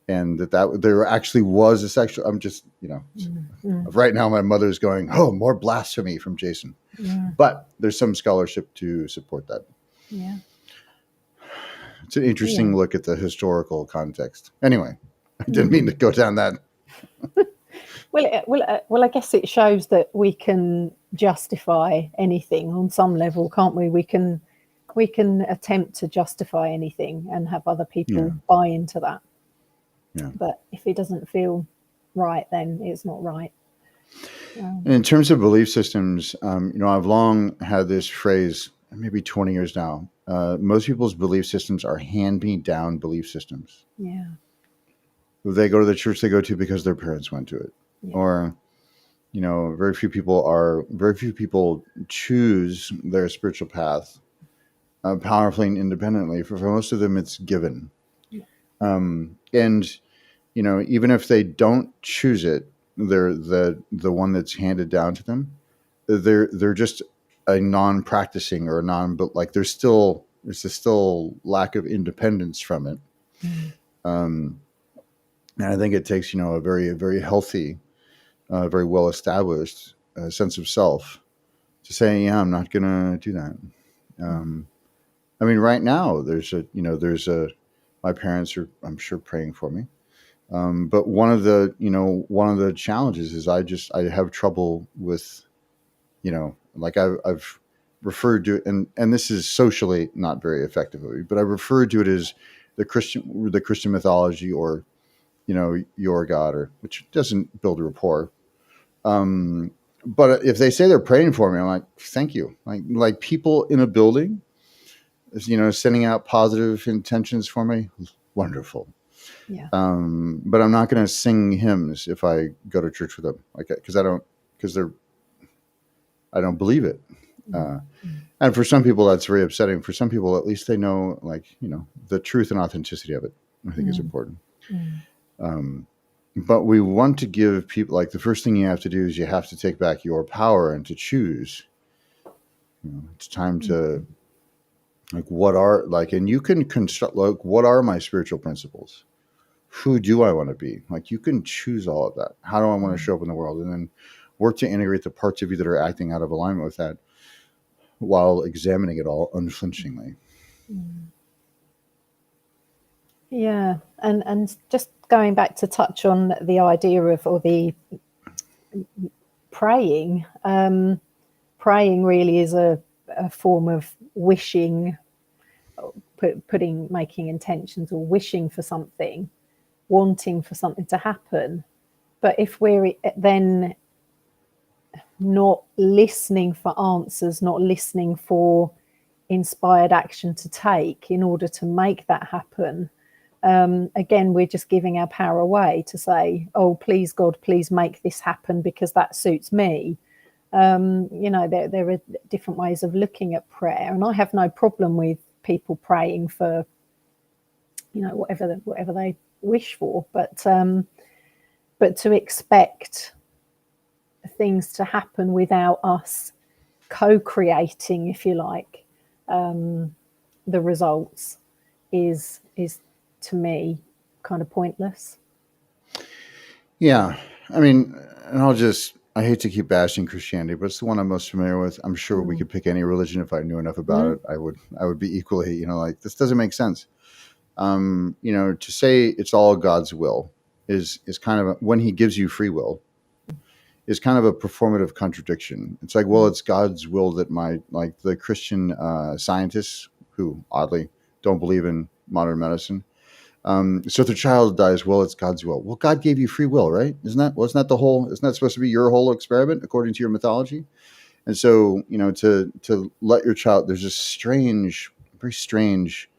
and that there actually was a sexual. I'm just, right now my mother's going, oh, more blasphemy from Jason. But there's some scholarship to support that. Yeah. It's an interesting look at the historical context. Anyway, I didn't mean to go down that. Well, I guess it shows that we can justify anything on some level, can't we? We can attempt to justify anything and have other people buy into that. Yeah. But if it doesn't feel right, then it's not right. And in terms of belief systems, I've long had this phrase, maybe 20 years now. Most people's belief systems are hand-me-down belief systems. Yeah. They go to the church they go to because their parents went to it, Yeah. or very few people choose their spiritual path powerfully and independently. For most of them, it's given. Yeah. And even if they don't choose it, they're the one that's handed down to them. They're just a non-practicing or but like there's a still lack of independence from it. And I think it takes a very healthy, very well established sense of self to say, yeah, I'm not gonna do that. I mean, right now my parents are, I'm sure, praying for me. But one of the challenges is I have trouble with, like I've referred to, and this is socially not very effective of me, but I referred to it as the Christian mythology, or, your God, or which doesn't build a rapport. But if they say they're praying for me, I'm like, thank you. Like people in a building, sending out positive intentions for me, wonderful. Yeah. But I'm not going to sing hymns if I go to church with them, like, because I don't believe it. And for some people, that's very upsetting. For some people, at least they know, the truth and authenticity of it, I think is important. But we want to give people, like, the first thing you have to do is you have to take back your power and to choose. It's time to, and you can construct, what are my spiritual principles? Who do I want to be? Like, you can choose all of that. How do I want to show up in the world? And then work to integrate the parts of you that are acting out of alignment with that, while examining it all unflinchingly. Yeah, and just going back to touch on the idea of, or the praying. Praying really is a form of wishing, making intentions, or wishing for something, wanting for something to happen. But if we're then not listening for answers, not listening for inspired action to take in order to make that happen, again, we're just giving our power away to say, oh, please, God, please make this happen because that suits me. There are different ways of looking at prayer, and I have no problem with people praying for, whatever they wish for, but to expect things to happen without us co-creating, if you like, the results is to me kind of pointless. Yeah, I mean, and I hate to keep bashing Christianity, but it's the one I'm most familiar with. I'm sure we could pick any religion if I knew enough about it. I would be equally, like, this doesn't make sense. To say it's all God's will is kind of when He gives you free will, is kind of a performative contradiction. It's like, well, it's God's will that the Christian scientists, who oddly don't believe in modern medicine. So if the child dies, well, it's God's will. Well, God gave you free will, right? Isn't that supposed to be your whole experiment according to your mythology? And so, to let your child, there's this very strange,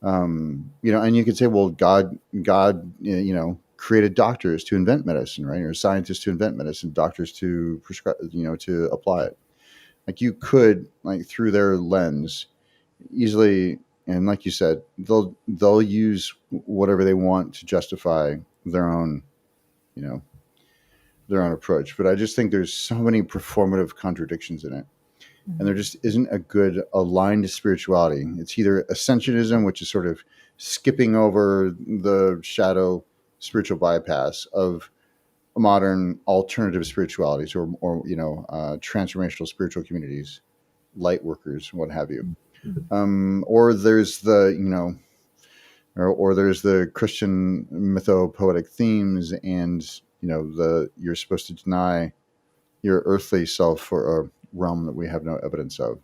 and you could say, well, God, created doctors to invent medicine, right? Or scientists to invent medicine, doctors to prescribe, to apply it. Like, you could, through their lens, easily. And like you said, they'll use whatever they want to justify their own approach. But I just think there's so many performative contradictions in it. And there just isn't a good aligned spirituality. It's either ascensionism, which is sort of skipping over the shadow spiritual bypass of modern alternative spiritualities, or transformational spiritual communities, light workers, what have you. Or there's the or there's the Christian mythopoetic themes, and you're supposed to deny your earthly self for a realm that we have no evidence of.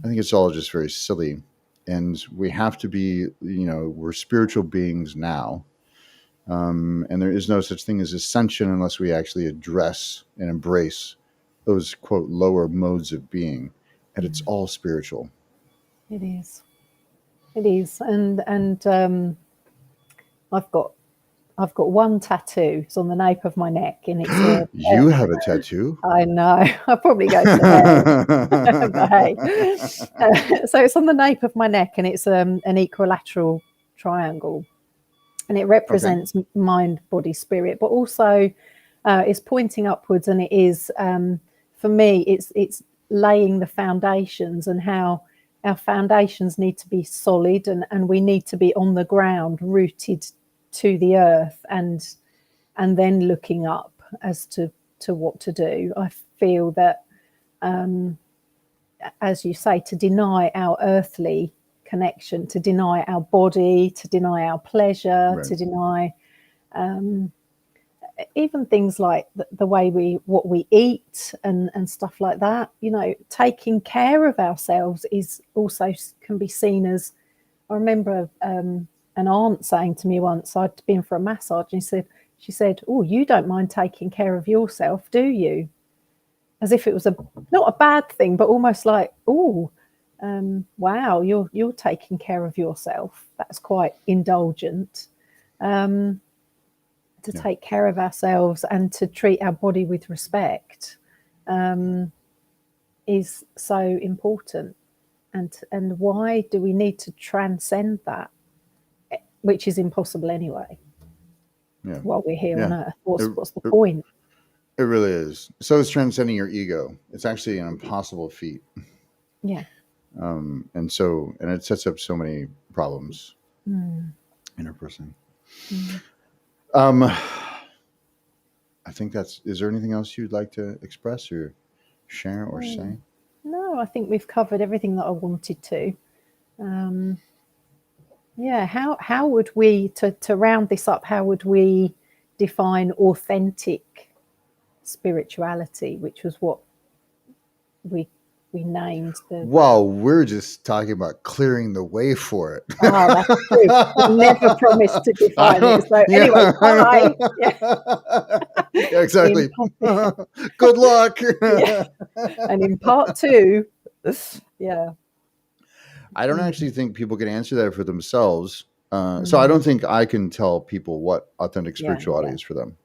I think it's all just very silly, and we have to be, we're spiritual beings now, and there is no such thing as ascension unless we actually address and embrace those, quote, lower modes of being, and it's all spiritual. It is. It is. And I've got one tattoo. It's on the nape of my neck, and it's a. You have a tattoo? I know. I probably go to hell. But hey, so it's on the nape of my neck, and it's an equilateral triangle, and it represents mind, body, spirit, but also it's pointing upwards, and it is for me. It's laying the foundations, and how our foundations need to be solid, and we need to be on the ground, rooted to the earth, and then looking up as to what to do. I feel that, as you say, to deny our earthly connection, to deny our body, to deny our pleasure, to deny even things like the way what we eat and stuff like that. You know, taking care of ourselves is also can be seen as. I remember an aunt saying to me once, I'd been for a massage, and she said, "Oh, you don't mind taking care of yourself, do you?" As if it was not a bad thing, but almost like, "Oh, wow, you're taking care of yourself." That's quite indulgent. To take care of ourselves and to treat our body with respect is so important. And why do we need to transcend that, which is impossible anyway? While we're here on Earth, what's the point? It really is. So it's transcending your ego. It's actually an impossible feat. Yeah. And it sets up so many problems interpersonally. I think is there anything else you'd like to express or share or say? No, I think we've covered everything that I wanted to. How would we, to round this up, how would we define authentic spirituality, which was what we named the. Well, we're just talking about clearing the way for it. Oh, that's true. We never promised to define it. So anyway, bye. Yeah, exactly. Good luck. And in part 2, I don't actually think people can answer that for themselves. So I don't think I can tell people what authentic spirituality is for them.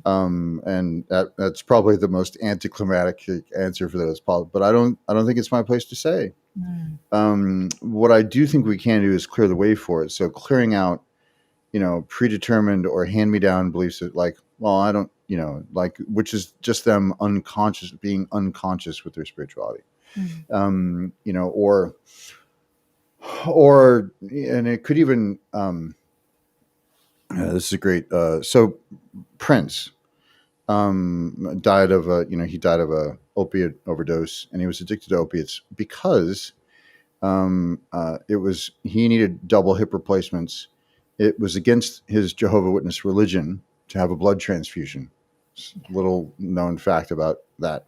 And that's probably the most anticlimactic answer for that as possible. But I don't think it's my place to say. What I do think we can do is clear the way for it. So clearing out, predetermined or hand-me-down beliefs that I don't, which is just them being unconscious with their spirituality. Or, and it could even, this is great. So Prince died of a opiate overdose, and he was addicted to opiates because he needed double hip replacements. It was against his Jehovah's Witness religion to have a blood transfusion. Little known fact about that.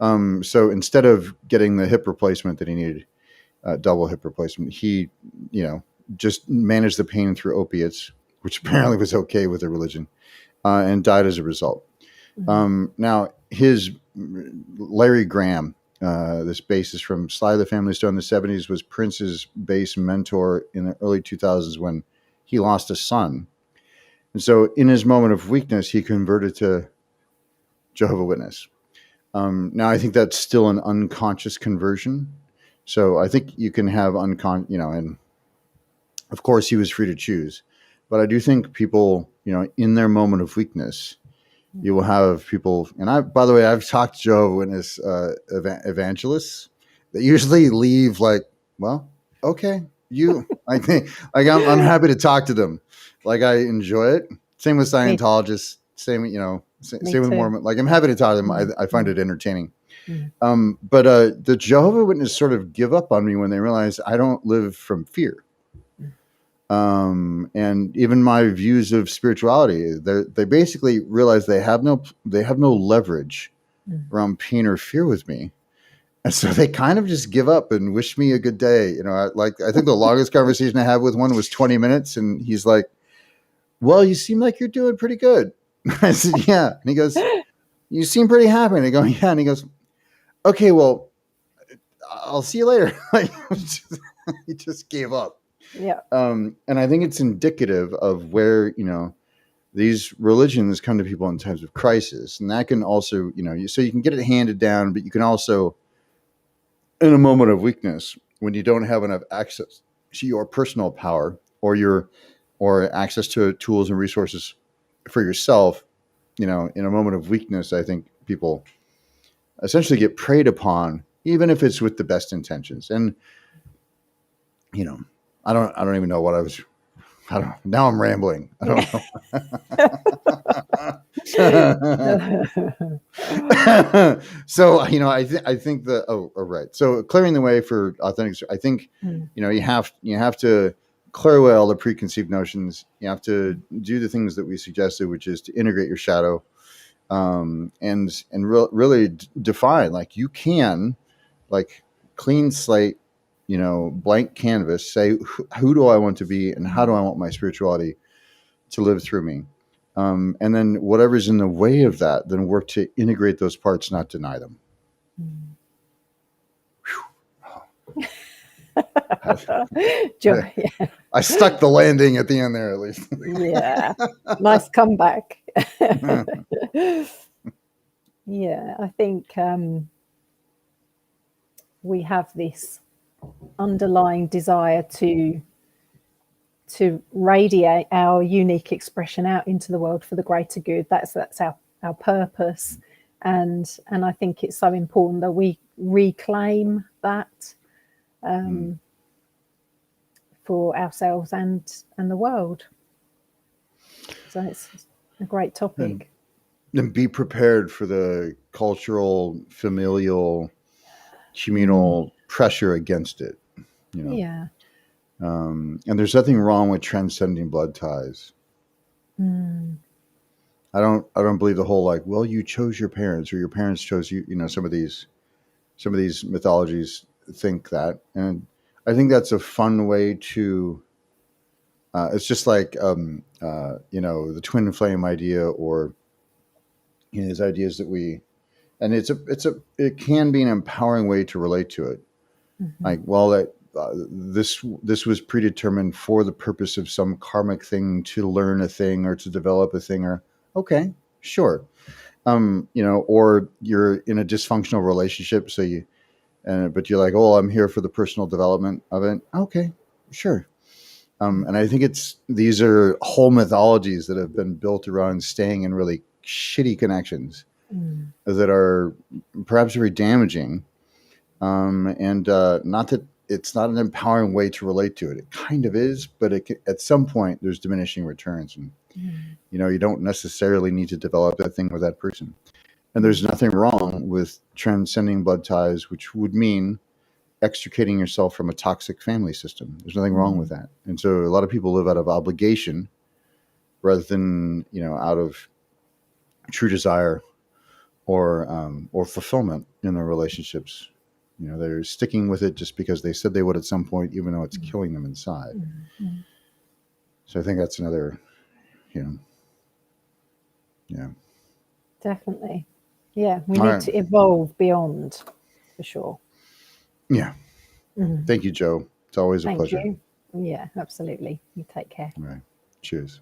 So instead of getting the hip replacement that he needed, double hip replacement, he, just managed the pain through opiates, which apparently was okay with the religion, and died as a result. Now, his Larry Graham, this bassist from Sly the Family Stone in the 70s, was Prince's bass mentor in the early 2000s when he lost a son. And so in his moment of weakness, he converted to Jehovah's Witness. Now, I think that's still an unconscious conversion. So I think you can have and of course he was free to choose. But I do think people, in their moment of weakness, you will have people, and by the way, I've talked to Jehovah's Witness evangelists that usually leave okay, I think, I'm happy to talk to them. I enjoy it. Same with Scientologists. Same with Mormon. I'm happy to talk to them. I find it entertaining. But the Jehovah's Witness sort of give up on me when they realize I don't live from fear. And even my views of spirituality, they basically realize they have no leverage around pain or fear with me. And so they kind of just give up and wish me a good day. I think the longest conversation I had with one was 20 minutes. And he's like, "Well, you seem like you're doing pretty good." I said, "Yeah." And he goes, "You seem pretty happy." And I go, "Yeah." And he goes, "Okay, well, I'll see you later. Like, he just gave up. Yeah. And I think it's indicative of where, these religions come to people in times of crisis. And that can also, so you can get it handed down, but you can also, in a moment of weakness, when you don't have enough access to your personal power or access to tools and resources for yourself, in a moment of weakness, I think people essentially get preyed upon, even if it's with the best intentions. And, I don't even know what now I'm rambling. I don't know. So, I think right. So clearing the way for authentic, I think, you have to clear away all the preconceived notions. You have to do the things that we suggested, which is to integrate your shadow, and really define, like, you can, like, clean slate, blank canvas, say, who do I want to be and how do I want my spirituality to live through me? And then whatever's in the way of that, then work to integrate those parts, not deny them. Joy, yeah. I stuck the landing at the end there, at least. Yeah. Nice comeback. Yeah, I think we have this underlying desire to radiate our unique expression out into the world for the greater good. That's our purpose, and I think it's so important that we reclaim that for ourselves and the world. So it's a great topic. And be prepared for the cultural, familial, communal pressure against it. Yeah. And there's nothing wrong with transcending blood ties. I don't believe the whole, like, well, you chose your parents or your parents chose you. Some of these mythologies think that, and I think that's a fun way to. It's just like the twin flame idea, or these ideas that it can be an empowering way to relate to it. Like, well, that this was predetermined for the purpose of some karmic thing, to learn a thing or to develop a thing, or okay, sure. Or you're in a dysfunctional relationship, but you're like, oh, I'm here for the personal development of it. Okay, sure. And I think these are whole mythologies that have been built around staying in really shitty connections that are perhaps very damaging. And not that it's not an empowering way to relate to it. It kind of is, but at some point there's diminishing returns, and you don't necessarily need to develop that thing with that person. And there's nothing wrong with transcending blood ties, which would mean extricating yourself from a toxic family system. There's nothing wrong with that. And so a lot of people live out of obligation rather than, out of true desire or fulfillment in their relationships. They're sticking with it just because they said they would at some point, even though it's killing them inside. So I think that's another, Definitely. Yeah, we need to evolve beyond, for sure. Yeah. Thank you, Jo. It's always a pleasure. Thank you. Yeah, absolutely. You take care. All right. Cheers.